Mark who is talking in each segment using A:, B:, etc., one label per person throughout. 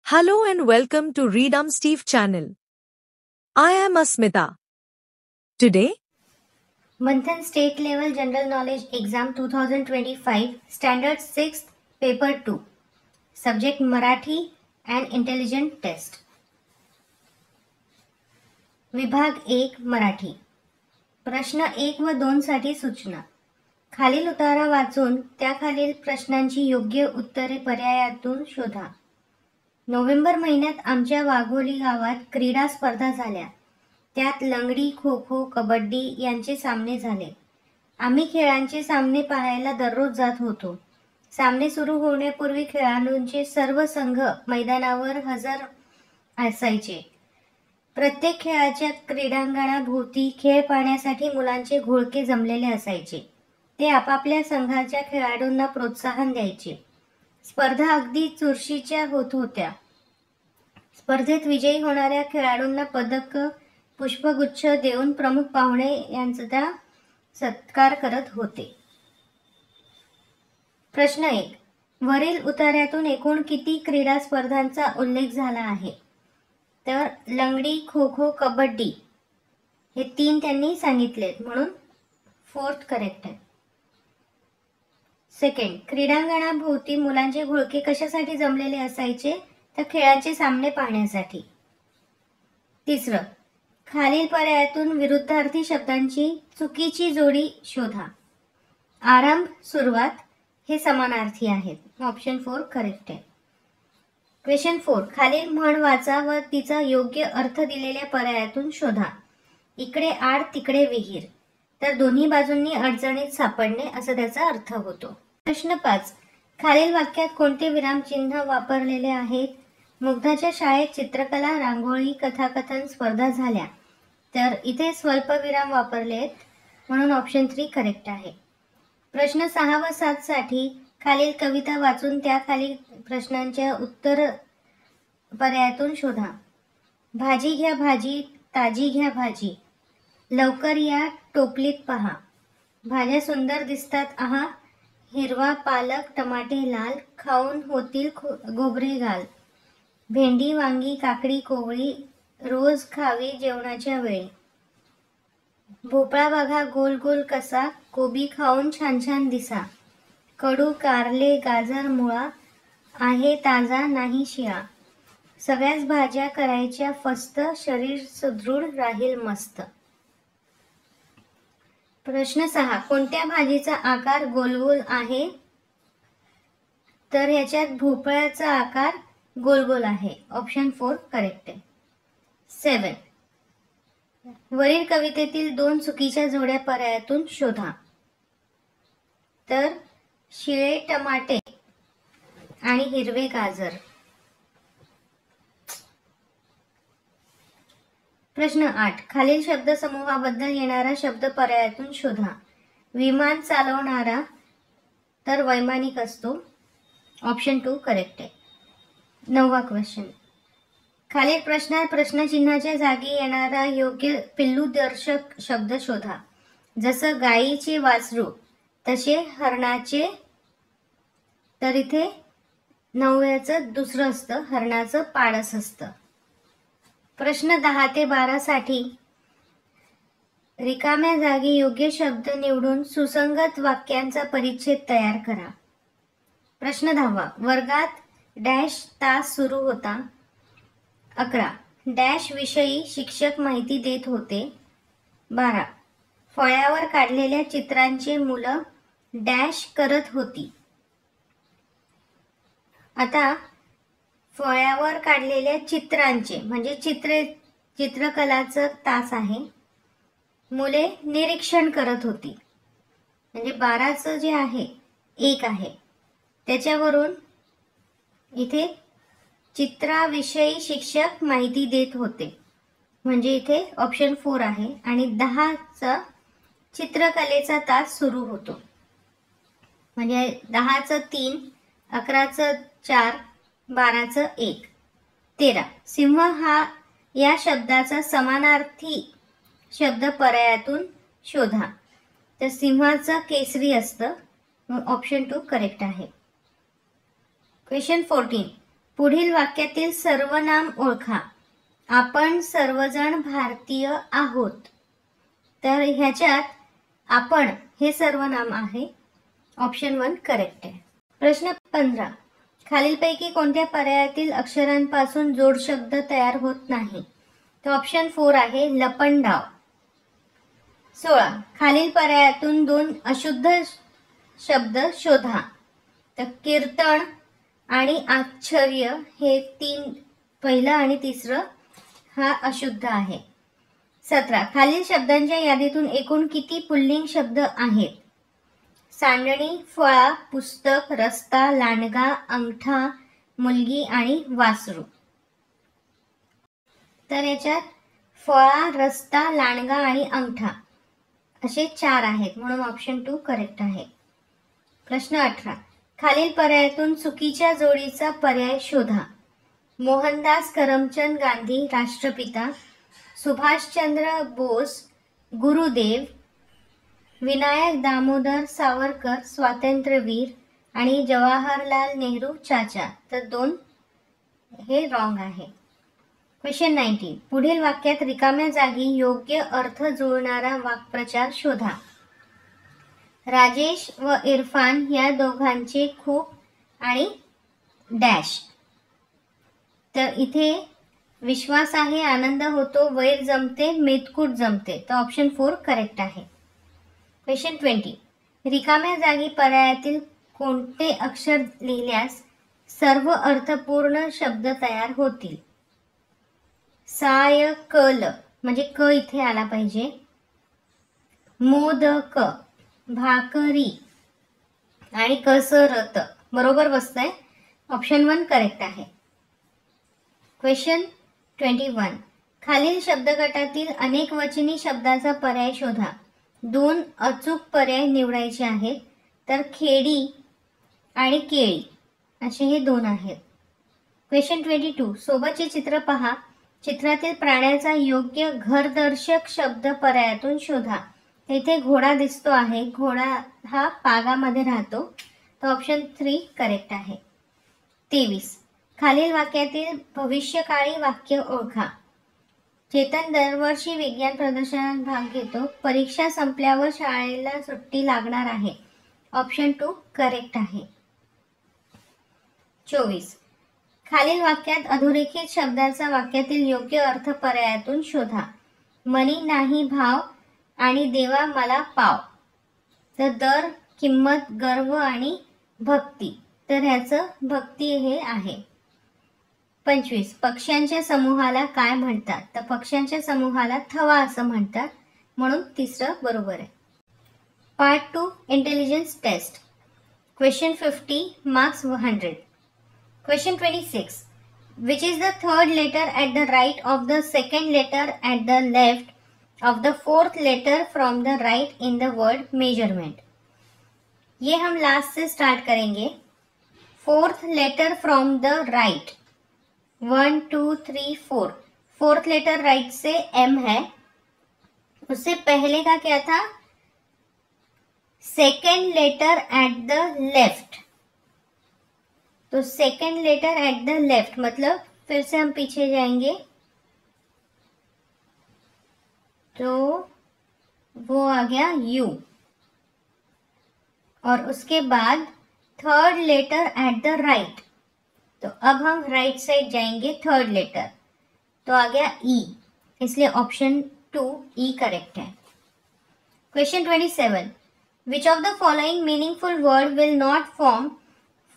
A: Hello and welcome to Read Steve channel. I am Asmita. Today,
B: Manthan State Level General Knowledge Exam 2025, Standard 6th, Paper 2, Subject Marathi and Intelligent Test. विभाग 1 मराठी. प्रश्न 1 व 2 साठी सूचना. खालील उतारा वाचून त्याखालील प्रश्नांची योग्य उत्तरे पर्यायातून शोधा. नोव्हेंबर महिन्यात आमच्या वाघोली गावात क्रीडा स्पर्धा झाल्या. त्यात लंगडी, खो खो, कबड्डी यांचे सामने झाले. आम्ही खेळांचे सामने पाहायला दररोज जात होतो. सामने सुरू होण्यापूर्वी खेळाडूंचे सर्व संघ मैदानावर हजर असायचे. प्रत्येक खेळाच्या क्रीडांगणाभोवती खेळ पाहण्यासाठी मुलांचे घोळके जमलेले असायचे. ते आपापल्या संघाच्या खेळाडूंना प्रोत्साहन द्यायचे. स्पर्धा अगदी चुरशीच्या होत होत्या. स्पर्धेत विजयी होणाऱ्या खेळाडूंना पदक, पुष्पगुच्छ देऊन प्रमुख पाहुणे यांचा सत्कार करत होते. प्रश्न 1. वरील उतार्यातून एकूण किती क्रीडा स्पर्धांचा उल्लेख झाला आहे? तर लंगडी, खो खो, कबड्डी हे 3 त्यांनी सांगितले, म्हणून 4th करेक्ट आहे. सेकंड, क्रीडांगणाभोवती मुलांचे घोळके कशासाठी जमलेले असायचे? तर खेळाचे सामने पाहण्यासाठी. तिसरं, खालील पर्यायातून विरुद्धार्थी शब्दांची चुकीची जोडी शोधा. आरंभ, सुरुवात हे समानार्थी आहेत. ऑप्शन 4 करेक्ट आहे. क्वेश्चन 4. खालील म्हण वाचा व तिचा योग्य अर्थ दिलेल्या पर्यायातून शोधा. इकडे आड तिकडे विहीर, तर दोन्ही बाजूंनी अडचणीत सापडणे असा त्याचा अर्थ होतो. प्रश्न 5. खालील वाक्यात कोणते विरामचिन्ह वापरलेले आहेत? मुग्धाच्या शाळेत चित्रकला, रांगोळी, कथाकथन स्पर्धा झाल्या, तर इथे स्वल्पविराम वापरलेत, म्हणून ऑप्शन 3 करेक्ट आहे. प्रश्न 6 व 7 साठी खालील कविता वाचून त्या खालील प्रश्नांच्या उत्तर पर्यायातून शोधा. भाजी घ्या भाजी, ताजी घ्या भाजी, लवकर या टोपलीत पहा, भाज्या सुंदर दिसतात आहा, हिरवा पालक, टमाटे लाल, खाऊन होतील गोबरे गाल, भेंडी, वांगी, काकडी, कोवळी, रोज खावी जेवणाच्या वेळी, भोपळा बघा गोल गोल कसा, कोबी खाऊन छान छान दिसा, कडू, कारले, गाजर, मुळा, आहे ताजा नाही शिळा, सगळ्याच भाज्या करायच्या फस्त, शरीर सुदृढ राहील मस्त. प्रश्न 6. कोणत्या भाजीचा आकार गोल आहे? तर ह्याच्यात भोपळ्याचा आकार गोल गोल आहे. ऑप्शन 4 करेक्ट आहे. 7. वरील कवितेतील 2 चुकीच्या जोड्या पर्यायातून शोधा. तर शिळे टमाटे आणि हिरवे गाजर. प्रश्न 8. खालील शब्दसमूहाबद्दल येणारा शब्द पर्यायातून शोधा. विमान चालवणारा, तर वैमानिक असतो. ऑप्शन 2 करेक्ट आहे. 9वा क्वेश्चन. खालील प्रश्नात प्रश्नचिन्हाच्या जागी येणारा योग्य पिल्लूदर्शक शब्द शोधा. जसं गायीचे वासरू, तसे हरणाचे, तर इथे 9व्याचं दुसरं असतं, हरणाचं पाडस असतं. प्रश्न 10 ते 12 साठी रिकाम्या जागी योग्य शब्द निवडून सुसंगत वाक्यांचा परिच्छेद तयार करा. प्रश्न 10. वर्गात डॅश तास सुरू होता. 11. डॅश विषयी शिक्षक माहिती देत होते. 12. फळ्यावर काढलेल्या चित्रांचे मुलं डॅश करत होती. आता फळ्यावर काढलेल्या चित्रांचे म्हणजे चित्रकलाचं तास आहे. मुले निरीक्षण करत होती, म्हणजे 12चं जे आहे 1 आहे, त्याच्यावरून इथे चित्राविषयी शिक्षक माहिती देत होते, म्हणजे इथे ऑप्शन 4 आहे. आणि 10चा चित्रकलेचा तास सुरू होतो, म्हणजे 10चं 3, 11चं 4, 12चं 1. 13. सिंह हा या शब्दाचा समानार्थी शब्द पर्यायातून शोधा. तर सिंहाचं केसरी असतं, ऑप्शन 2 करेक्ट आहे. क्वेश्चन 14. पुढील वाक्यातील सर्वनाम ओळखा. आपण सर्वजण भारतीय आहोत. तर ह्याच्यात आपण हे सर्वनाम आहे. ऑप्शन 1 करेक्ट आहे. प्रश्न 15. खालीलपैकी कोणत्या पर्यायातील अक्षरांपासून जोड शब्द तयार होत नाही? तर ऑप्शन 4 आहे लपंडाव. 16. खालील पर्यायातून 2 अशुद्ध शब्द शोधा. तर कीर्तन आणि आश्चर्य हे 3, पहिलं आणि तिसरं हा अशुद्ध आहे. 17. खालील शब्दांच्या यादीतून एकूण किती पुल्लिंग शब्द आहेत? सांडणी, फळा, पुस्तक, रस्ता, लांडगा, अंगठा, मुलगी आणि वासरू. तर याच्यात फळा, रस्ता, लांडगा आणि अंगठा असे 4 आहेत, म्हणून ऑप्शन 2 करेक्ट आहे. प्रश्न 18. खालील पर्यायातून चुकीच्या जोडीचा पर्याय शोधा. मोहनदास करमचंद गांधी राष्ट्रपिता, सुभाषचंद्र बोस गुरुदेव, विनायक दामोदर सावरकर स्वातंत्र्यवीर आणि जवाहरलाल नेहरू चाचा. तर 2 हे रॉंग आहे. क्वेश्चन 19. पुढील वाक्यात रिकाम्या जागी योग्य अर्थ जुळणारा वाक्प्रचार शोधा. राजेश व इरफान या दोघांचे खूप आणि डॅश. तर इथे विश्वास आहे, आनंद होतो, वैर जमते, मेतकूट जमते. तर ऑप्शन 4 करेक्ट आहे. क्वेश्चन 20. रिकाम्या जागी पर्यायातील कोणते अक्षर लिहिल्यास सर्व अर्थपूर्ण शब्द तयार होतील? सायकल म्हणजे क इथे आला पाहिजे. मोदक, भाकरी आणि कसरत बरोबर बसतंय. ऑप्शन 1 करेक्ट आहे. क्वेश्चन 21. खालील शब्दगटातील अनेक वचनी शब्दाचा पर्याय शोधा. 2 अचूक पर्याय निवडायचे आहेत. तर खेडी आणि केळी असे हे 2 आहेत. क्वेश्चन 22. सोबतचे चित्र पहा. चित्रातील प्राण्याचा योग्य घरदर्शक शब्द पर्यायातून शोधा. इथे घोडा दिसतो आहे. घोडा हा पागामध्ये राहतो. तर ऑप्शन 3 करेक्ट आहे. 23. खालील वाक्यातील भविष्यकाळी वाक्य ओळखा. चेतन दरवर्षी विज्ञान प्रदर्शनात भाग घेतो. परीक्षा संपल्यावर शाळेला सुट्टी लागणार आहे. ऑप्शन 2 करेक्ट आहे. 24. खालील वाक्यात अधोरेखित शब्दाचा वाक्यातील योग्य अर्थ पर्यायातून शोधा. मनी नाही भाव आणि देवा मला पाव. तर दर, किंमत, गर्व आणि भक्ती. तर ह्याचं भक्ती हे आहे. 25. पक्ष्यांच्या समूहाला काय म्हणतात? तर पक्ष्यांच्या समूहाला थवा असं म्हणतात, म्हणून तिसरं बरोबर आहे. Part 2 intelligence test. Question 50 marks 100. Question 26. Which is the third letter at the right of the second letter at the left of the fourth letter from the right in the word measurement? ये हम last से start करेंगे. Fourth letter from the right. 1 2 3 4. Fourth letter right से M है. उससे पहले का क्या था? Second letter at the left. तो second letter at the left मतलब फिर से हम पीछे जाएंगे तो वो आ गया U. और उसके बाद third letter at the right. तो अब हम राइट साइड जाएंगे. थर्ड लेटर तो आ गया E. इसलिए ऑप्शन 2 E करेक्ट है. Question 27. Which of the following meaningful word will not form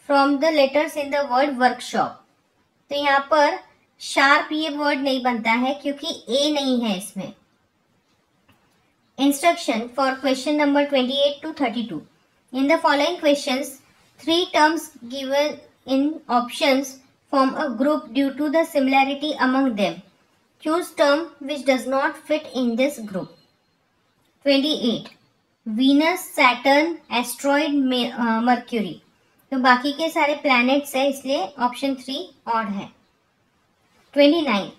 B: from the letters in the word workshop? तो यहाँ पर शार्प ये वर्ड नहीं बनता है क्योंकि ए नहीं है इसमें. Instruction for question number 28 to 32. In the following questions 3 terms given in options form a group due to the similarity among them. Choose term which does not fit in this group. 28. Venus, Saturn, asteroid, Mercury. तो बाकी के सारे planets है, इसलिए option 3 odd है. 29.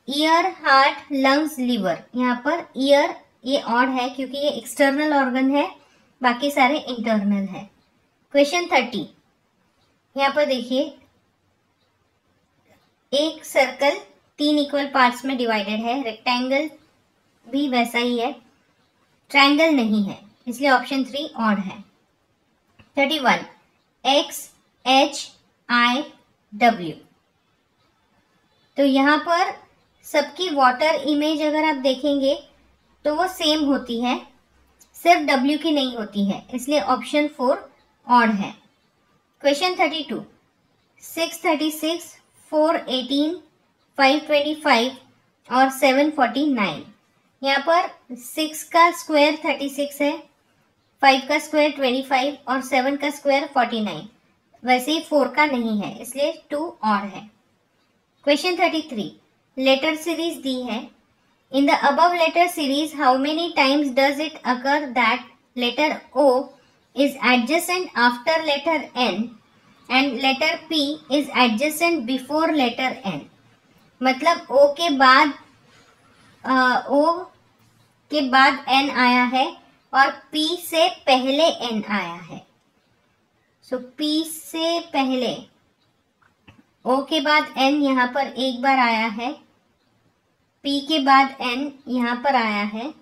B: Year, heart, lungs, liver. यहाँ per year ये odd है क्योंकि ये एक्सटर्नल ऑर्गन है, बाकी सारे इंटरनल है. क्वेश्चन 30. यहाँ पर देखिए एक सर्कल 3 इक्वल पार्ट्स में डिवाइडेड है, रेक्टेंगल भी वैसा ही है, ट्रायंगल नहीं है, इसलिए ऑप्शन 3 ऑड है। 31 एक्स एच आई डब्ल्यू, तो यहाँ पर सबकी वाटर इमेज अगर आप देखेंगे तो वो सेम होती है, सिर्फ डब्ल्यू की नहीं होती है, इसलिए ऑप्शन 4 ऑड है। क्वेश्चन 32 636, 418, 525 और 749, यहाँ पर 6 का स्क्वायर 36 है, 5 का स्क्वायर 25 और 7 का स्क्वायर 49, वैसे ही 4 का नहीं है, इसलिए 2 ऑड है। क्वेश्चन 33 लेटर सीरीज दी है। In the above letter series how many times does it occur that letter O is adjacent after letter N and letter P is adjacent before letter N। मतलब O के बाद N आया है और P से पहले N आया है। सो P से पहले O के बाद N यहाँ पर एक बार आया है, P के बाद N यहाँ पर आया है,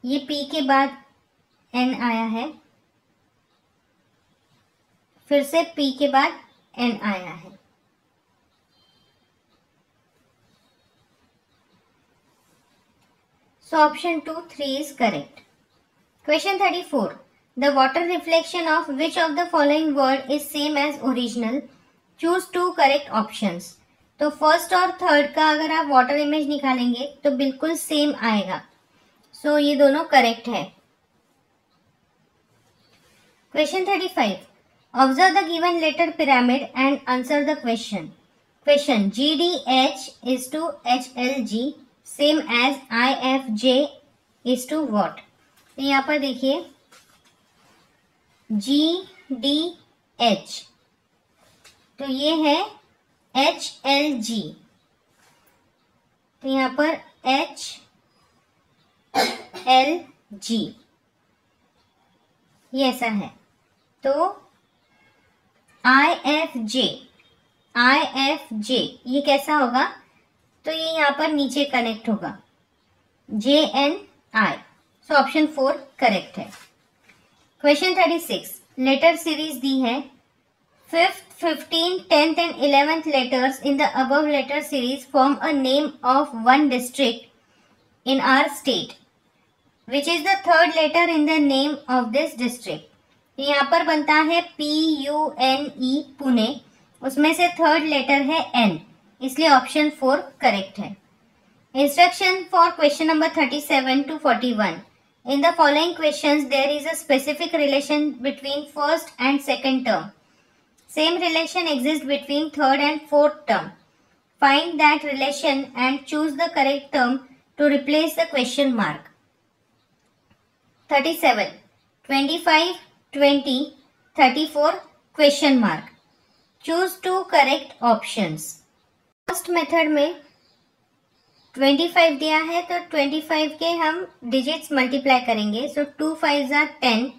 B: ये P के बाद N आया है, फिर से P के बाद N आया है। So option 2, 3 is correct. Question 34. The water reflection of which of the following word is same as original? Choose 2 correct options. तो फर्स्ट और थर्ड का अगर आप वाटर इमेज निकालेंगे तो बिल्कुल सेम आएगा, सो ये दोनों करेक्ट है। Question 35. Observe the given letter pyramid and answer the question. Question GDH is to HLG same as IFJ is to what? तो यहाँ पर देखिए GDH, तो ये है HLG, तो यहाँ पर HLG ये ऐसा है। तो IFJ ये कैसा होगा? तो ये यहाँ पर नीचे कनेक्ट होगा, JNI, सो ऑप्शन 4 करेक्ट है। क्वेश्चन 36 लेटर सीरीज दी है। 5th, 15th, 10th and 11th letters in the above letter series form a name of one district in our state. Which is the third letter in the name of this district? यहाँ पर बनता है PUNE Pune, उसमें से third letter है N, इसलिए option 4 correct है। Instruction for question number 37 to 41. In the following questions there is a specific relation between first and second term. Same relation exists between third and fourth term. Find that relation and choose the correct term to replace the question mark. 37, 25, 20, 34 question mark. Choose 2 correct options. First method में 25 दिया है तो 25 के हम digits multiply करेंगे, सो 2 5 are 10,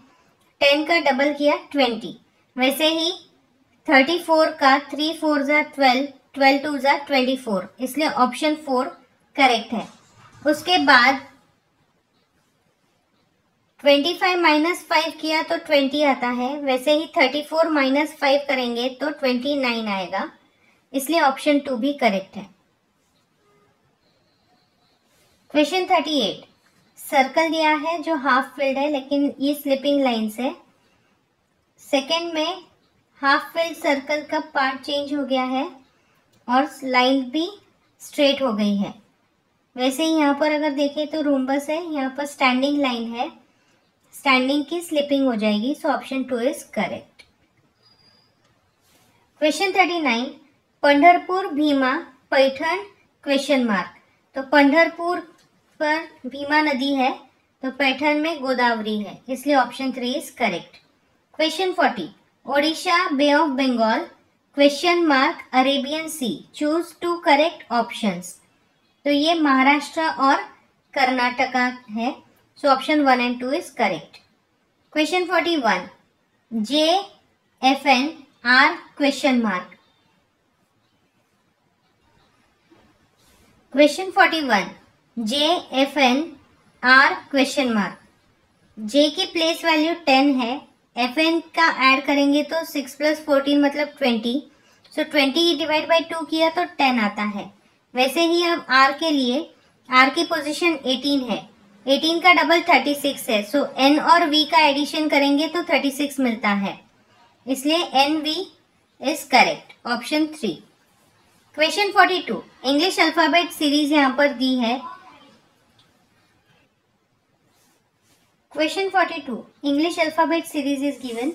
B: 10 का double किया 20। वैसे ही 34 का 3 4 are 12, 12 2 are 24, इसलिए ऑप्शन 4 करेक्ट है। उसके बाद 25 माइनस 5 किया तो 20 आता है, वैसे ही 34 माइनस 5 करेंगे तो 29 आएगा, इसलिए ऑप्शन 2 भी करेक्ट है। क्वेश्चन 38 सर्कल दिया है जो हाफ फिल्ड है, लेकिन ये स्लिपिंग लाइंस है। सेकेंड में हाफ फिल्ड सर्कल का पार्ट चेंज हो गया है और लाइन भी स्ट्रेट हो गई है। वैसे ही यहाँ पर अगर देखें तो रूम्बस है, यहाँ पर स्टैंडिंग लाइन है, स्टैंडिंग की स्लिपिंग हो जाएगी, so option 2 is correct. Question 39 Pandharpur Bhima Paithan question mark, तो पंढरपुर पर भीमा नदी है तो पैठण में गोदावरी है, इसलिए option 3 is correct. Question 40 Odisha bay of Bengal question mark Arabian sea, choose 2 correct options. तो ये महाराष्ट्र और कर्नाटका है, so option 1 and 2 is correct. Question 41 JFN R question mark. Question 41. J F N R question mark. J की place value 10 है, Fn का add करेंगे तो 6 + 14 मतलब 20. सो 20 डिवाइड बाई 2 किया तो 10 आता है. वैसे ही अब R के लिए, R की पोजीशन 18 है, 18 का डबल 36 है. सो N और V का एडिशन करेंगे तो 36 मिलता है, इसलिए NV is correct. Option 3. Question 42. English alphabet series यहाँ पर दी है. Question 42. English alphabet series is given.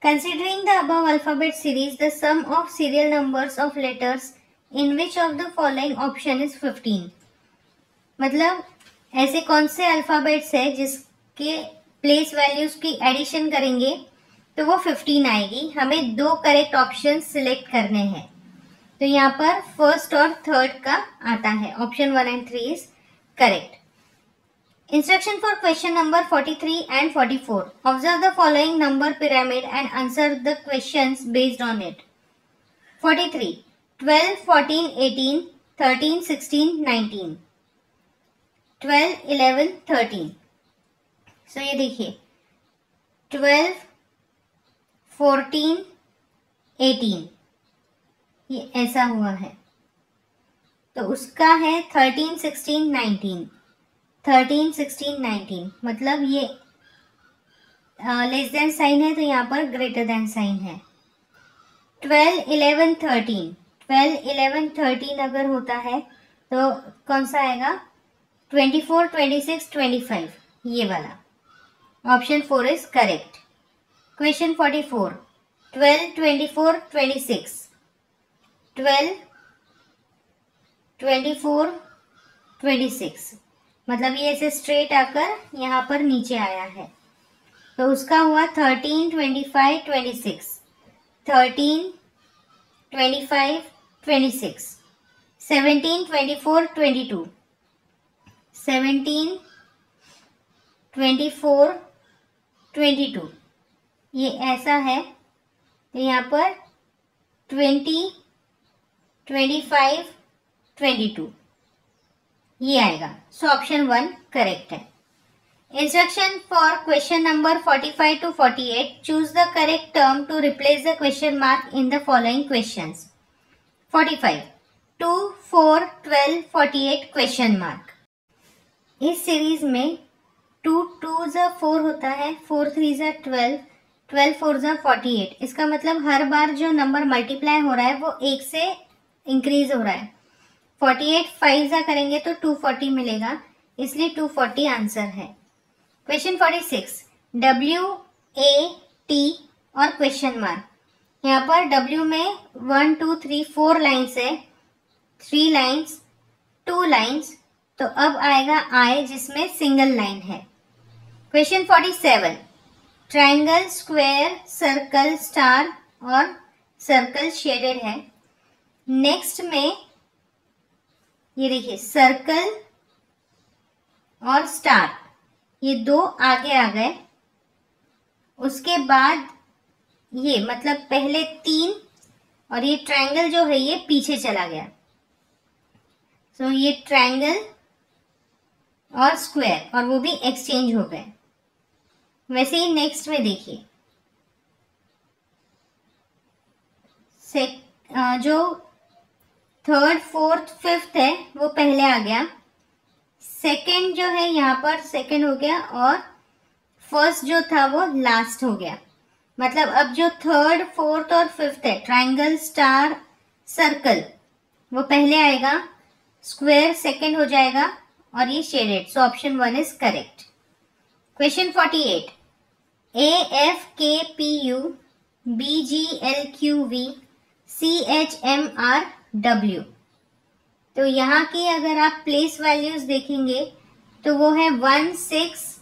B: Considering the above alphabet series, the sum of serial numbers of letters in which of the following option is 15? मतलब ऐसे कौन से alphabets है जिसके place values की एडिशन करेंगे तो वो 15 आएगी. हमें दो करेक्ट ऑप्शन सिलेक्ट करने हैं. तो यहाँ पर फर्स्ट और थर्ड का आता है. Option 1 and 3 is correct. Instruction for question number 43 and 44. Observe the following number pyramid and answer the questions based on it. 43. 12, 14, 18, 13, 16, 19. 12, 11, 13. So ये देखिए 12, 14, 18 ये ऐसा हुआ है. तो उसका है 13, 16, 19. 13, 16, 19 मतलब ये लेस देन साइन है तो यहाँ पर ग्रेटर देन साइन है. 12, 11, 13. 12, 11, 13 अगर होता है तो कौन सा आएगा? 24, 26, 25 ये वाला. Option 4 is correct. क्वेश्चन 44. 12, 24, 26. 12, 24, 26 मतलब ये ऐसे स्ट्रेट आकर यहाँ पर नीचे आया है. तो उसका हुआ 13, 25, 26. 13, 25, 26. 17, 24, 22. 17, 24, 22 ये ऐसा है. तो यहाँ पर 20, 25, 22 ये आएगा. सो ऑप्शन 1 करेक्ट है. Instruction for question number 45 to 48. Choose the correct term to replace the question mark in the following questions. 45. 2, 4, 12, 48 question mark. इस सीरीज में 2 2 4 होता है, 4 3 12, 12 4 48. इसका मतलब हर बार जो नंबर मल्टीप्लाई हो रहा है वो 1 से इंक्रीज हो रहा है. 48 5 करेंगे तो 240 मिलेगा, इसलिए 240 आंसर है. क्वेश्चन 46. W A T और क्वेश्चन मार्क. यहाँ पर W में 1 2 3 4 लाइन्स है, 3 लाइन्स 2 लाइन्स. तो अब आएगा I जिसमें सिंगल लाइन है. Question 47. Triangle, square, circle, star और सर्कल शेडेड है. नेक्स्ट में ये देखिए सर्कल और स्टार ये दो आगे आ गए. उसके बाद ये मतलब पहले 3 और ये ट्रायंगल जो है ये पीछे चला गया. सो ये ट्रायंगल और स्क्वायर और वो भी एक्सचेंज हो गए. वैसे ही नेक्स्ट में देखिए जो थर्ड, फोर्थ, फिफ्थ है वो पहले आ गया. सेकंड जो है यहाँ पर सेकंड हो गया और फर्स्ट जो था वो लास्ट हो गया. मतलब अब जो थर्ड, फोर्थ और फिफ्थ है ट्रायंगल, स्टार, सर्कल वो पहले आएगा, स्क्वायर सेकंड हो जाएगा और ये shaded. So option 1 is correct. Question 48. AFKPU BGLQV CHMRW. तो यहाँ की अगर आप प्लेस वैल्यूज देखेंगे तो वो है 1 6,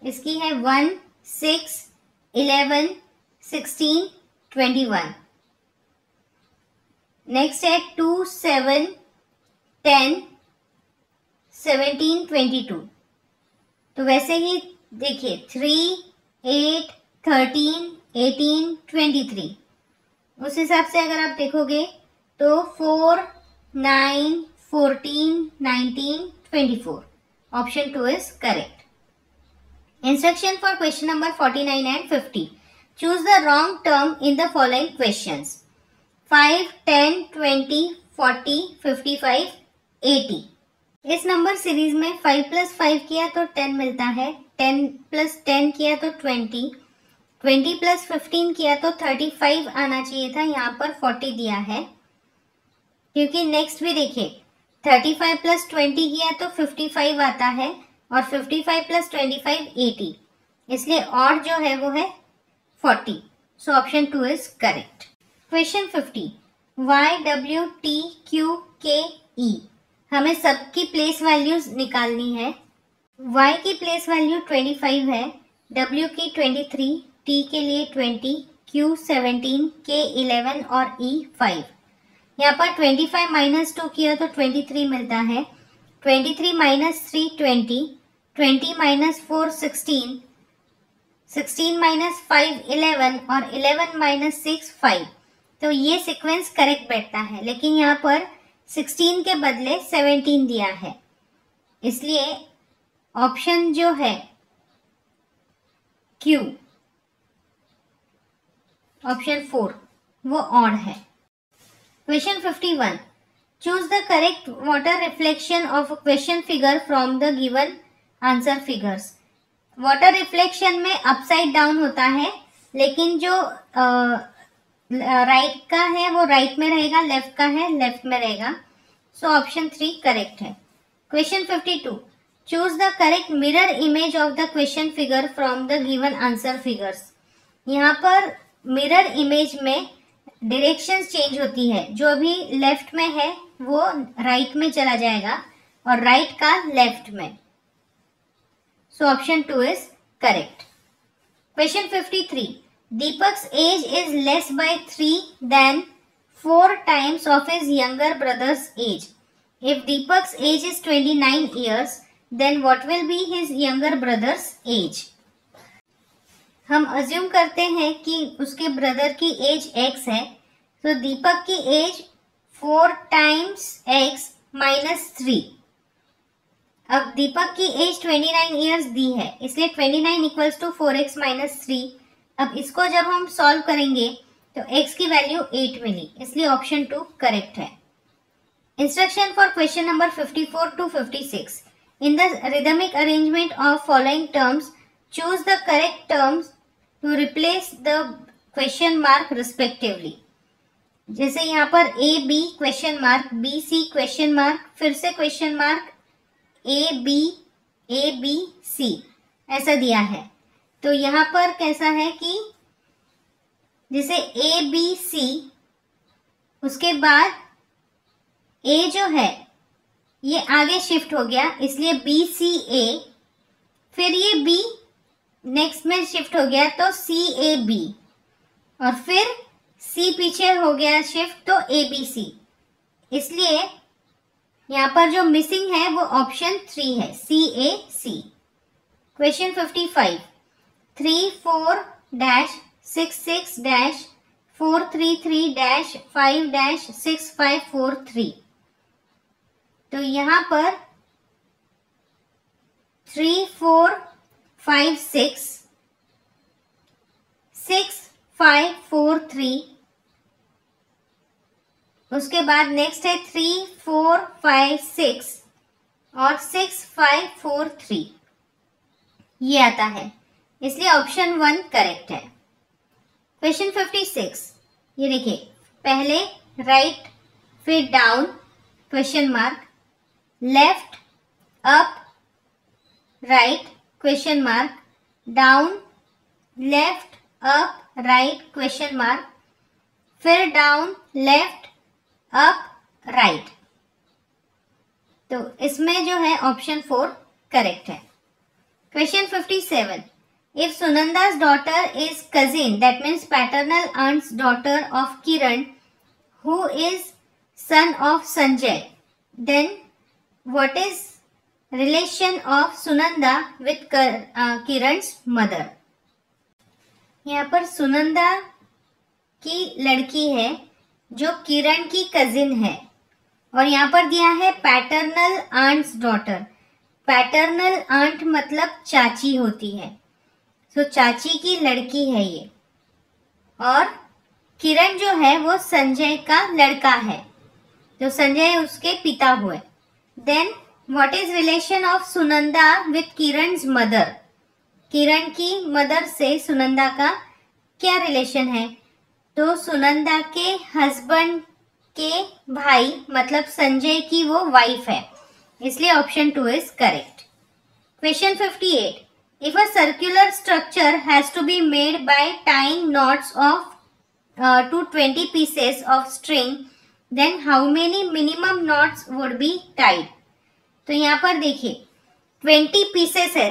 B: इसकी है 1 6 11 16 21. नेक्स्ट है 2 7 10 17 22. तो वैसे ही देखिए 3 8 13 18 23. उस हिसाब से अगर आप देखोगे तो 4, 9, 14, 19, 24. Option 2 is correct. Instruction for question number 49 and 50. Choose the wrong term in the following questions. 5, 10, 20, 40, 55, 80. इस नंबर सीरीज में 5 + 5 किया तो 10 मिलता है, 10 + 10 किया तो 20, 20 + 15 किया तो 35 आना चाहिए था, यहाँ पर 40 दिया है। क्योंकि नेक्स्ट भी देखिए 35 + 20 किया तो 55 आता है और 55 + 25 80, इसलिए और जो है वो है 40. So option 2 is correct. Question 50. YWTQKE हमें सबकी प्लेस वैल्यूज निकालनी है. Y की प्लेस वैल्यू 25 है, W की 23, T के लिए 20, Q 17, K 11 और E 5. यहाँ पर 25 - 2 किया तो 23 मिलता है, 23 - 3 20, 20 - 4 16, 16 - 5 11 और 11 - 6 5. तो ये सीक्वेंस करेक्ट बैठता है, लेकिन यहाँ पर 16 के बदले 17 दिया है, इसलिए ऑप्शन जो है Q, ऑप्शन 4 वो ऑड है. Question 51. Choose the correct water reflection of question figure from the given answer figures. Water reflection में अपसाइड डाउन होता है, लेकिन जो राइट का है वो राइट में रहेगा, लेफ्ट का है लेफ्ट में रहेगा. सो ऑप्शन 3 करेक्ट है. Question 52. Choose the correct mirror image of the question figure from the given answer figures. यहाँ पर मिरर इमेज में डायरेक्शन चेंज होती है, जो अभी लेफ्ट में है वो राइट में चला जाएगा और राइट का लेफ्ट में. So option 2 is correct. Question 53. Deepak's age is less by 3 than 4 times of his younger brother's age. If Deepak's age is 29 years, then what will be his younger brother's age? हम assume करते हैं कि उसके brother की as x है, तो दीपक की as 4 times x - 3. अब दीपक की एज 29 ईयर्स दी है, इसलिए 29 = 4x - 3. अब इसको जब हम सॉल्व करेंगे तो x की वैल्यू 8 मिली, इसलिए ऑप्शन 2 करेक्ट है. Instruction for question number 54 to 56. In the rhythmic arrangement of following terms choose the correct terms to replace the question mark respectively. जैसे यहाँ पर AB question mark, BC question mark, फिर से question mark, AB ABC ऐसा दिया है. तो यहाँ पर कैसा है कि जैसे ABC, उसके बाद A जो है ये आगे शिफ्ट हो गया, इसलिए BCA, फिर ये B नेक्स्ट में शिफ्ट हो गया तो CAB, और फिर C पीछे हो गया शिफ्ट तो ABC, इसलिए यहाँ पर जो मिसिंग है वो ऑप्शन 3 है, CAC. क्वेश्चन 55. 34-66-433-5-6543. तो यहाँ पर 3 4 5 6 6 5 4 3. उसके बाद नेक्स्ट है 3 4 5 6 और 6 5 4 3, ये आता है, इसलिए ऑप्शन 1 करेक्ट है. क्वेश्चन 56. ये देखिए, पहले राइट फिर down question mark, left up right question mark, down left up right question mark, फिर डाउन लेफ्ट अप राइट. तो इसमें जो है ऑप्शन 4 करेक्ट है. Question 57. If Sunanda's daughter is cousin, that means paternal aunt's daughter of Kiran, who is son of Sanjay, then what is relation of Sunanda with Kiran's mother? यहाँ पर सुनंदा की लड़की है जो किरण की कजिन है, और यहाँ पर दिया है paternal aunt's daughter. Paternal aunt मतलब चाची होती है, तो चाची की लड़की है ये, और किरण जो है वो संजय का लड़का है, तो संजय उसके पिता हुए। Then what is relation of Sunanda with Kiran's mother? Kiran की मदर से सुनंदा का क्या रिलेशन है? तो सुनंदा के हस्बैंड के भाई मतलब संजय की वो वाइफ है, इसलिए option 2 is correct. Question 58, if a circular structure has to be made by tying knots of to 20 pieces of string, then how many minimum knots would be tied? तो यहाँ पर देखिए 20 पीसेस है,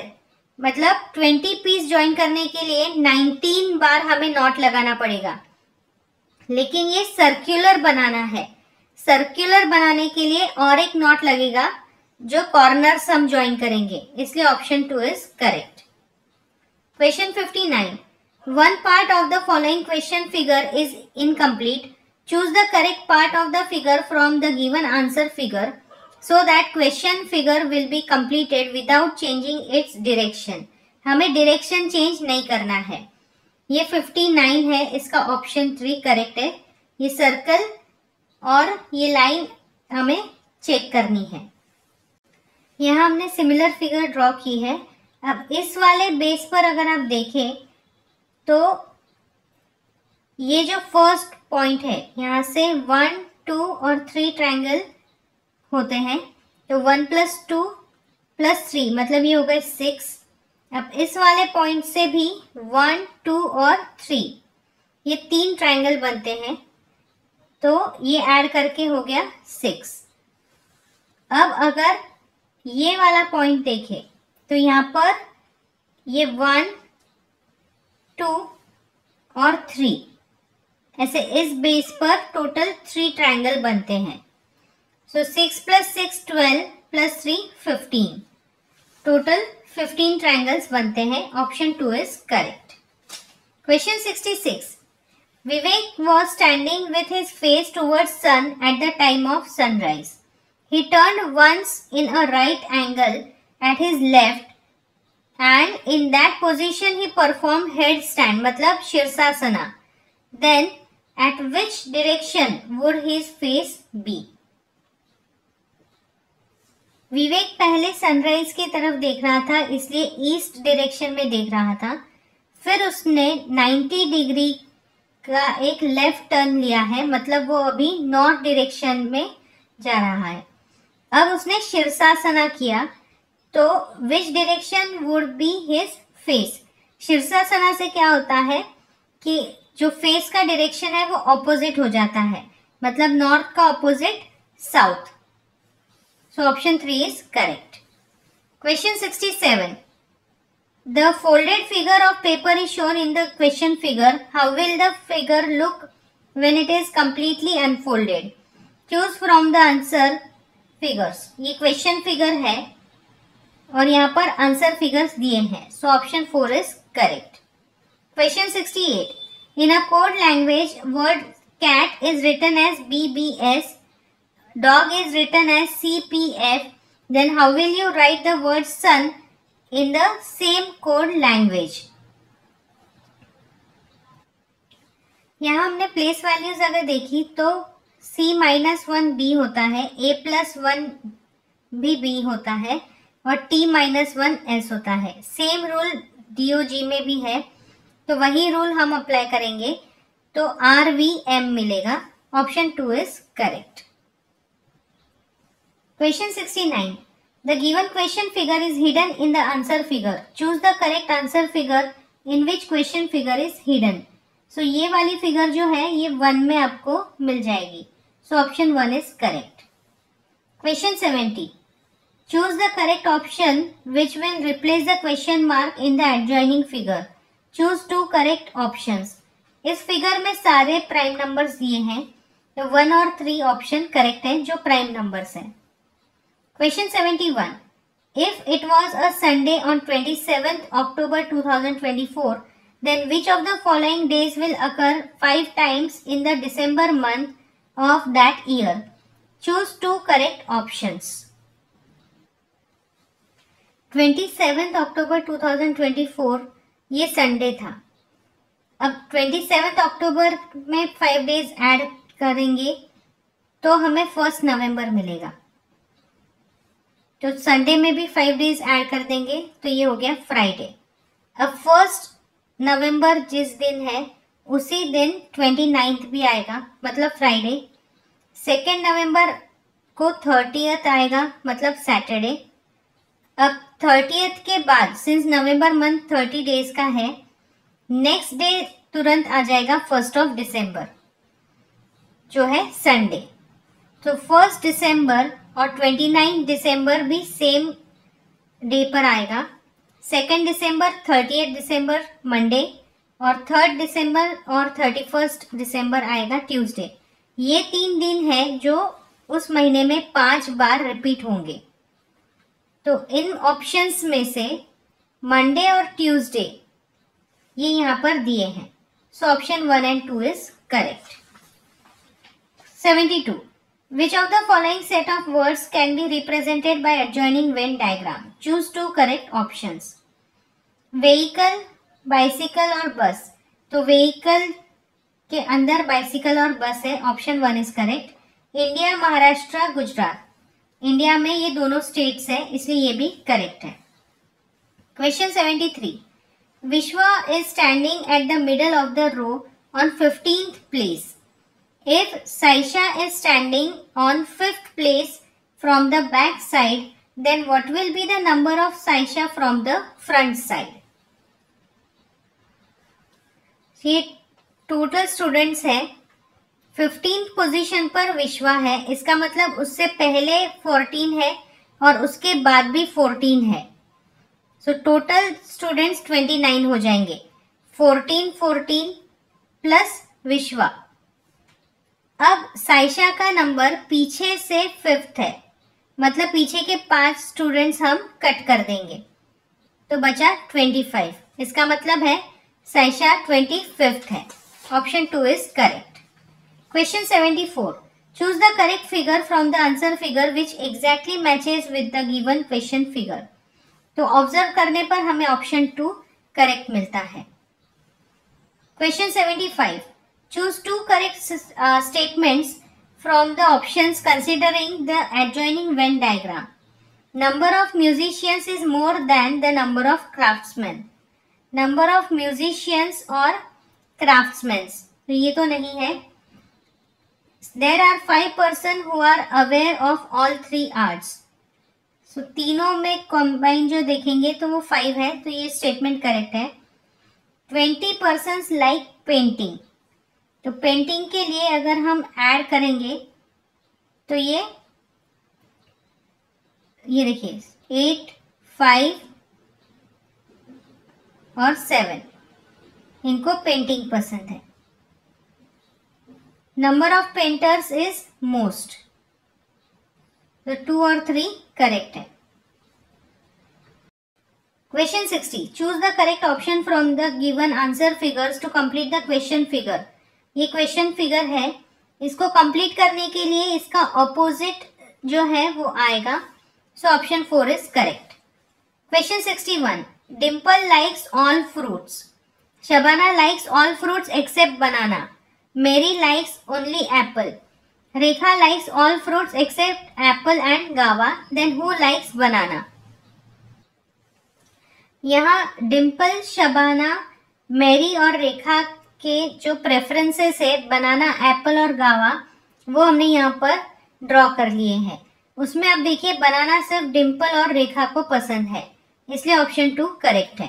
B: मतलब 20 पीस ज्वाइन करने के लिए 19 बार हमें नॉट लगाना पड़ेगा, लेकिन ये सर्कुलर बनाना है। सर्कुलर बनाने के लिए और एक नॉट लगेगा जो कॉर्नर्स हम ज्वाइन करेंगे, इसलिए option 2 is correct. Question 59, one part of the following question figure is incomplete, choose the correct part of the figure from the given answer figure so that question figure will be completed without changing its direction। हमें direction change नहीं करना है। ये 59 है, इसका option 3 correct है। ये circle और ये लाइन हमें चेक करनी है। यहाँ हमने सिमिलर फिगर ड्रॉ की है। अब इस वाले बेस पर अगर आप देखें तो ये जो फर्स्ट पॉइंट है यहाँ से 1, 2 और 3 ट्रायंगल होते हैं, तो 1 + 2 + 3 मतलब ये हो गए 6। अब इस वाले पॉइंट से भी 1, 2 और 3 ये 3 ट्रायंगल बनते हैं, तो ये ऐड करके हो गया 6। अब अगर ये वाला पॉइंट देखें तो यहाँ पर ये 1, 2 और 3 ऐसे इस बेस पर टोटल 3 ट्रायंगल बनते हैं। So 6 + 6 12 + 3 15, टोटल 15 ट्रायंगल्स बनते हैं। Option 2 is correct. Question 66, Vivek was standing with his face towards sun at the time of sunrise. He turned once in a right angle at his left and in that position he performed headstand मतलब shirshasana. Then at which direction would his face be? विवेक पहले sunrise की तरफ देख रहा था, इसलिए east direction में देख रहा था। फिर उसने 90 डिग्री का एक लेफ्ट टर्न लिया है, मतलब वो अभी नॉर्थ डायरेक्शन में जा रहा है। अब उसने शीर्षासना किया, तो which direction would be his face? Shirshasana से क्या होता है कि जो फेस का डायरेक्शन है वो ऑपोजिट हो जाता है, मतलब नॉर्थ का opposite south. So option 3 is correct. Question 67. The folded figure of paper is shown in the question figure. How will the figure look when it is completely unfolded? Choose from the answer figures. ये question figure है और यहाँ पर answer figures दिए हैं. So option 4 is correct. Question 68. In a code language, word cat is written as BBS. Dog is written as CPF. Then how will you write the word sun in the same code language? यहाँ हमने place values अगर देखी तो C-1 B होता है, A+1 भी B होता है और T-1 S होता है। सेम रूल DOG में भी है, तो वही रूल हम अप्लाई करेंगे, तो RVM मिलेगा। Option 2 is correct. Question 69. The given question figure is hidden in the answer figure. Choose the correct answer figure in which question figure is hidden. So ये वाली फिगर जो है ये 1 में आपको मिल जाएगी। So option 1 is correct. Question 70. Choose the correct option which will replace the question mark in the adjoining figure. Choose 2 correct options. इस figure में सारे प्राइम नंबर्स दिए हैं, तो 1 और 3 ऑप्शन करेक्ट है जो प्राइम नंबर्स हैं। Question 71. If it was a Sunday on 27th October 2024, then which of the following days will occur 5 times in the December month of that year? Choose 2 correct options. 27 अक्टूबर 2024 ये Sunday था. अब 27 अक्टूबर में 5 days add करेंगे तो हमें 1 नवंबर मिलेगा. तो Sunday में भी 5 डेज ऐड कर देंगे तो ये हो गया फ्राइडे. अब 1 नवंबर जिस दिन है उसी दिन 29 भी आएगा मतलब फ्राइडे. 2 नवंबर को 30th आएगा मतलब सैटरडे. अब 30th के बाद सिंस नवंबर मंथ 30 डेज का है, नेक्स्ट डे तुरंत आ जाएगा 1 दिसंबर जो है संडे. तो 1 दिसंबर और 29 दिसंबर भी सेम डे पर आएगा. 2 दिसंबर 30 दिसंबर मंडे और 3 दिसंबर और 31 दिसंबर आएगा ट्यूसडे. ये 3 दिन है जो उस महीने में 5 बार रिपीट होंगे. तो इन ऑप्शंस में से मंडे और ट्यूसडे ये यहाँ पर दिए हैं. सो option 1 and 2 is correct. 72. Which of the following set of words can be represented by adjoining Venn diagram? Choose 2 correct options. Vehicle, bicycle और बस. तो vehicle के अंदर bicycle और बस है. Option 1 is correct. India, Maharashtra, Gujarat. India में ये दोनों स्टेट्स है इसलिए ये भी करेक्ट है. Question 73. Vishwa is standing at the middle of the row on 15th place. If Saisha is standing on 5th place from the back side, then what will be the number of Saisha from the front side? ये total students है. 15th position पर विश्वा है, इसका मतलब उससे पहले 14 है और उसके बाद भी 14 है. सो टोटल स्टूडेंट्स 29 हो जाएंगे. 14 प्लस विश्वा. अब साइशा का नंबर पीछे से 5th है मतलब पीछे के 5 स्टूडेंट्स हम कट कर देंगे तो बचा 25. इसका मतलब है साइशा 25th है. Option 2 is correct. Question 74. Choose the correct figure from the answer figure which exactly matches with the given question figure. तो ऑब्जर्व करने पर हमें ऑप्शन 2 करेक्ट मिलता है. Question 75. Choose 2 correct statements from the options considering the adjoining Venn diagram. Number of musicians is more than the number of craftsmen. Number of musicians और craftsmen. तो ये तो नहीं है. There are 5 persons who are aware of all 3 arts. So तीनों में combine जो देखेंगे तो वो 5 है तो ये स्टेटमेंट करेक्ट है. 20 persons like painting. तो पेंटिंग के लिए अगर हम ऐड करेंगे तो ये देखिए 8, 5 और 7 इनको पेंटिंग पसंद है. Number of painters is most. तो 2 और 3 करेक्ट है. Question 60. Choose the correct option from the given answer figures to complete the question figure. ये क्वेश्चन फिगर है, इसको कंप्लीट करने के लिए इसका ऑपोजिट जो है वो आएगा. So option 4 is correct. Question 61. Dimple likes all fruits. Shabana likes all fruits except banana. Mary likes only apple. Rekha likes all fruits except apple and guava. Then who likes banana. यहाँ डिम्पल, शबाना, मेरी और रेखा के जो प्रेफरेंसेस है बनाना, एप्पल और गावा वो हमने यहाँ पर ड्रॉ कर लिए हैं. उसमें अब देखिए बनाना सिर्फ डिम्पल और रेखा को पसंद है इसलिए ऑप्शन 2 करेक्ट है.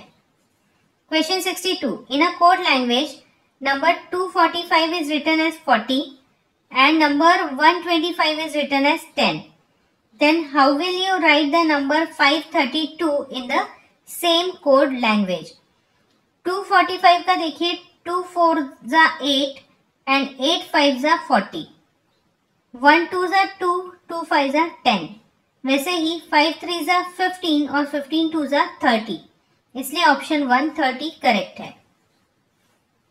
B: Question 62. In a code language number 245 is written as 40 and number 125 is written as 10. Then how will you write the number 532 in the same code language. 245 का देखिए 2 4 जा 8 एंड 8 5 जा 40. 1 2 जा 2, 2 5 जा 10. वैसे ही 5 3 जा 15 और 15 2 जा 30. इसलिए ऑप्शन 1 30 करेक्ट है.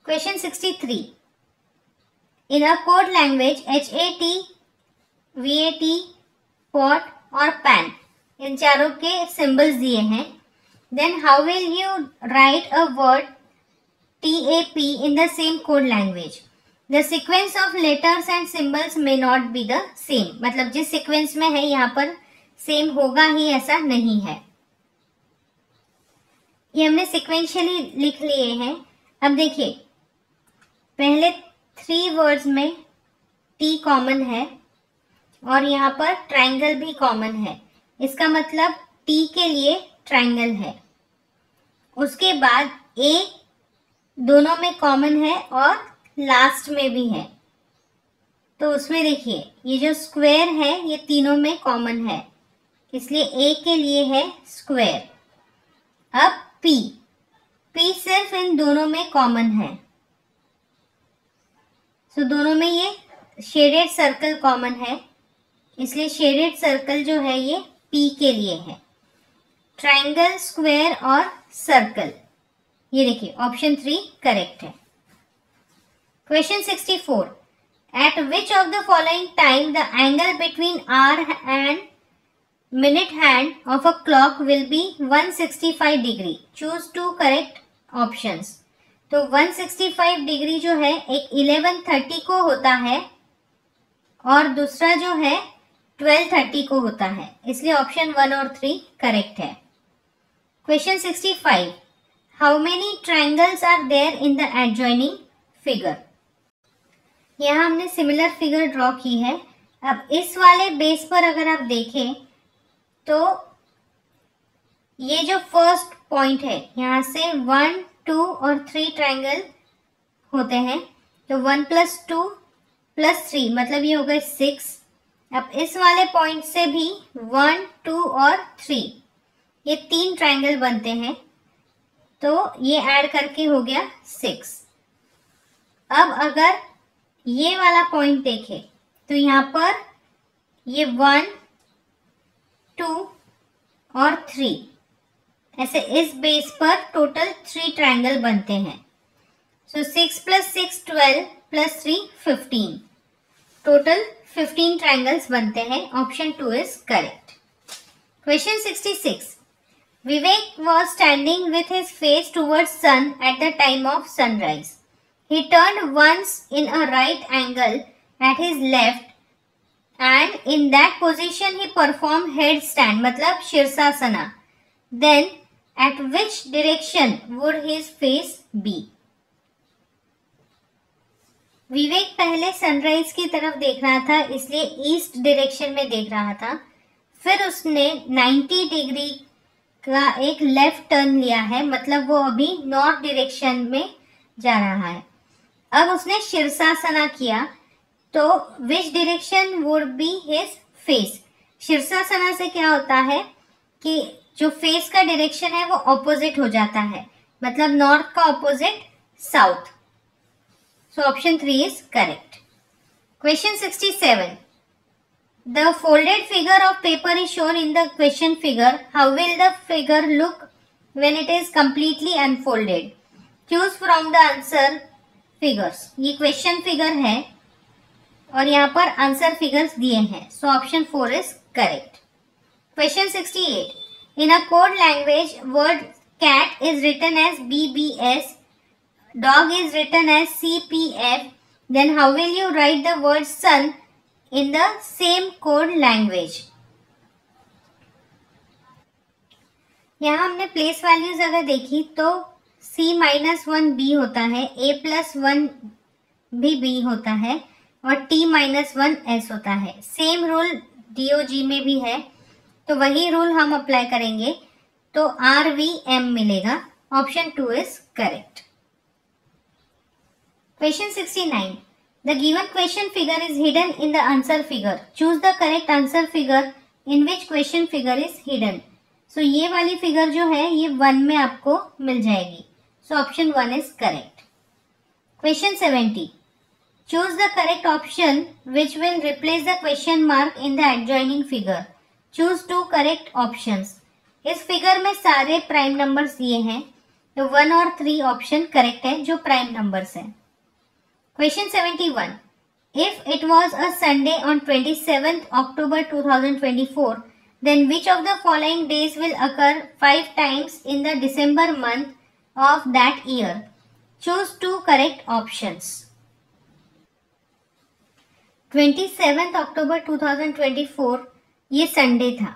B: Question 63, in a code language HAT, VAT, pot और pan इन चारों के सिंबल्स दिए हैं. Then how will you write a word TAP in the same code language? The sequence of letters and symbols may not be the same. मतलब जिस sequence में है यहाँ पर सेम होगा ही ऐसा नहीं है. ये हमने सिक्वेंशियली लिख लिए हैं. अब देखिए, पहले 3 वर्ड्स में T कॉमन है और यहाँ पर ट्रायंगल भी कॉमन है. इसका मतलब T के लिए ट्रायंगल है. उसके बाद A दोनों में कॉमन है और लास्ट में भी है. तो उसमें देखिए, ये जो स्क्वायर है ये तीनों में कॉमन है, इसलिए A के लिए है स्क्वायर. अब P सिर्फ इन दोनों में कॉमन है. सो दोनों में ये शेडेड सर्कल कॉमन है, इसलिए शेडेड सर्कल जो है ये P के लिए है. ट्रायंगल, स्क्वायर और सर्कल, ये देखिए ऑप्शन 3 करेक्ट है. Question 64, eight which of the following time the angle between our and minute hand of a clock will be 165 degree? Choose 2 correct options. तो 165 डिग्री जो है एक 11:30 को होता है और दूसरा जो है 12:30 को होता है, इसलिए ऑप्शन 1 और 3 करेक्ट है. Question 65, how many triangles are there in the adjoining figure? यहाँ हमने सिमिलर फिगर ड्रॉ की है. अब इस वाले बेस पर अगर आप देखें तो ये जो फर्स्ट पॉइंट है यहाँ से 1, 2 और 3 ट्रायंगल होते हैं. तो 1 + 2 + 3 मतलब ये हो गए 6. अब इस वाले पॉइंट से भी 1, 2 और 3 ये 3 ट्रायंगल बनते हैं, तो ये ऐड करके हो गया 6. अब अगर ये वाला पॉइंट देखें तो यहाँ पर ये 1, 2 और 3 ऐसे इस बेस पर टोटल 3 ट्रायंगल बनते हैं. सो 6 + 6 12 + 3 15, टोटल 15 ट्रायंगल्स बनते हैं. Option 2 is correct. Question 66, Vivek was standing with his face towards sun at the time of sunrise. He turned once in a right angle at his left and in that position he performed headstand मतलब shirshasana. Then at which direction would his face be? विवेक पहले sunrise की तरफ देख रहा था, इसलिए east direction में देख रहा था. फिर उसने 90 डिग्री का एक लेफ्ट टर्न लिया है, मतलब वो अभी नॉर्थ डायरेक्शन में जा रहा है. अब उसने शीर्षासना किया, तो which direction would be his face? Shirshasana से क्या होता है कि जो फेस का डायरेक्शन है वो ऑपोजिट हो जाता है, मतलब नॉर्थ का opposite south. So option 3 is correct. Question 67, the folded figure of paper is shown in the question figure. How will the figure look when it is completely unfolded? Choose from the answer figures. ये question figure है और यहाँ पर answer figures दिए हैं, सो option 4 is correct. Question 68, in a code language word cat is written as BBS, dog is written as CPF. Then how will you write the word sun in the same code language? यहाँ हमने place values अगर देखी तो C-1 B होता है, A+1 भी B होता है और T-1 S होता है. सेम रूल DOG में भी है, तो वही रूल हम अप्लाई करेंगे, तो RVM मिलेगा. Option 2 is correct. Question 69, the given question figure is hidden in the answer figure. Choose the correct answer figure in which question figure is hidden. So ये वाली फिगर जो है ये 1 में आपको मिल जाएगी. So option 1 is correct. Question 70. Choose the correct option which will replace the question mark in the adjoining figure. Choose 2 correct options. इस figure में सारे प्राइम नंबर्स दिए हैं, तो 1 और 3 ऑप्शन करेक्ट है जो प्राइम नंबर्स हैं। Question 71, if it was a Sunday on 27th October 2024, then which of the following days will occur 5 times in the December month of that year? Choose 2 correct options. 27th October 2024 ये Sunday था।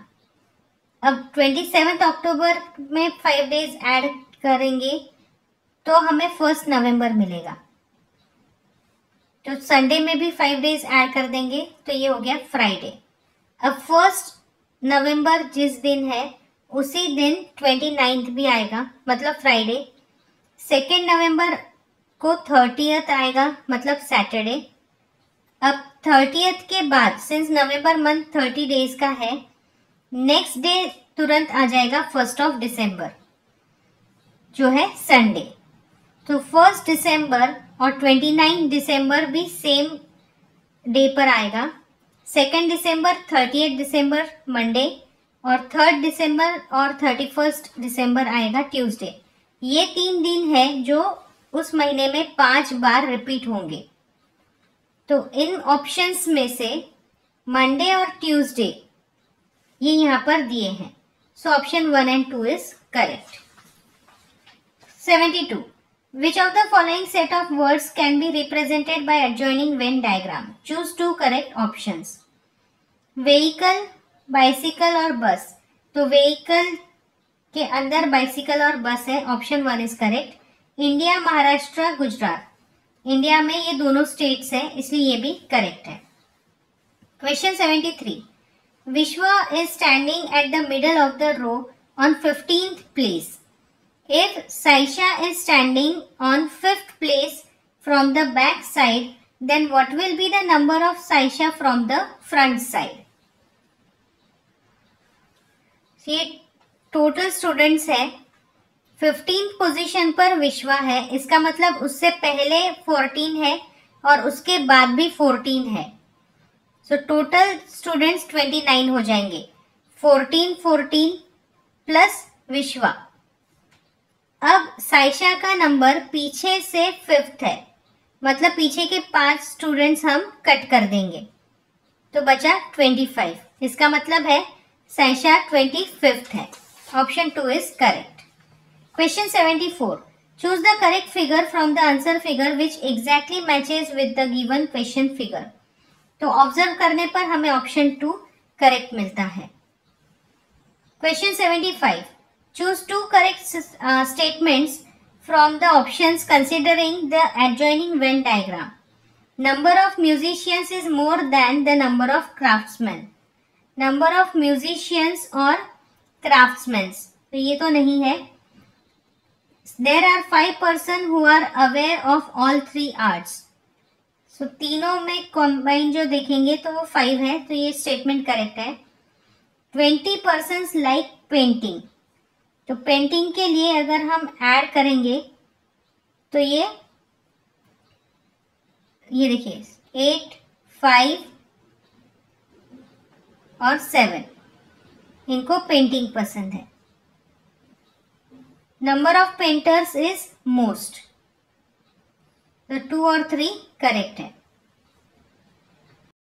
B: अब 27th अक्टूबर में 5 days add करेंगे तो हमें 1 नवंबर मिलेगा। तो Sunday में भी 5 डेज ऐड कर देंगे तो ये हो गया फ्राइडे। अब 1 नवंबर जिस दिन है उसी दिन 29th भी आएगा, मतलब फ्राइडे। 2 नवंबर को 30th आएगा, मतलब सैटरडे। अब 30th के बाद, सिंस नवंबर मंथ 30 डेज का है, नेक्स्ट डे तुरंत आ जाएगा 1 दिसंबर जो है संडे। तो 1 दिसंबर और 29 दिसंबर भी सेम डे पर आएगा। 2 दिसंबर 30 दिसंबर मंडे और 3 दिसंबर और 31 दिसंबर आएगा ट्यूसडे। ये 3 दिन है जो उस महीने में 5 बार रिपीट होंगे। तो इन ऑप्शंस में से मंडे और ट्यूसडे ये यहाँ पर दिए हैं। सो option 1 and 2 is correct. 72. Which of the following set of words can be represented by adjoining Venn diagram? Choose 2 correct options. Vehicle, bicycle और बस। तो vehicle के अंदर bicycle और बस है, option 1 is correct. India, Maharashtra, Gujarat. India में ये दोनों स्टेट्स हैं, इसलिए ये भी करेक्ट है। Question 73. Vishwa is standing at the middle of the row on 15th place. If Saisha is standing on 5th place from the back side, then what will be the number of Saisha from the front side? ये total students है। 15th position पर विश्वा है, इसका मतलब उससे पहले 14 है और उसके बाद भी 14 है। सो टोटल स्टूडेंट्स 29 हो जाएंगे। 14 प्लस विश्वा। अब साइशा का नंबर पीछे से 5th है, मतलब पीछे के 5 स्टूडेंट्स हम कट कर देंगे तो बचा 25। इसका मतलब है साइशा 25th है। Option 2 is correct. Question 74. Choose the correct figure from the answer figure which exactly matches with the given question figure. तो ऑब्जर्व करने पर हमें ऑप्शन 2 करेक्ट मिलता है। Question 75. Choose 2 correct statements from the options considering the adjoining Venn diagram. Number of musicians is more than the number of craftsmen. Number of musicians और craftsmen, तो ये तो नहीं है। There are 5 persons who are aware of all 3 arts. So तीनों में combine जो देखेंगे तो वो 5 है, तो ये स्टेटमेंट करेक्ट है। 20 persons like painting. तो पेंटिंग के लिए अगर हम ऐड करेंगे तो ये देखिए 8, 5 और 7 इनको पेंटिंग पसंद है। Number of painters is most, तो 2 और 3 करेक्ट है।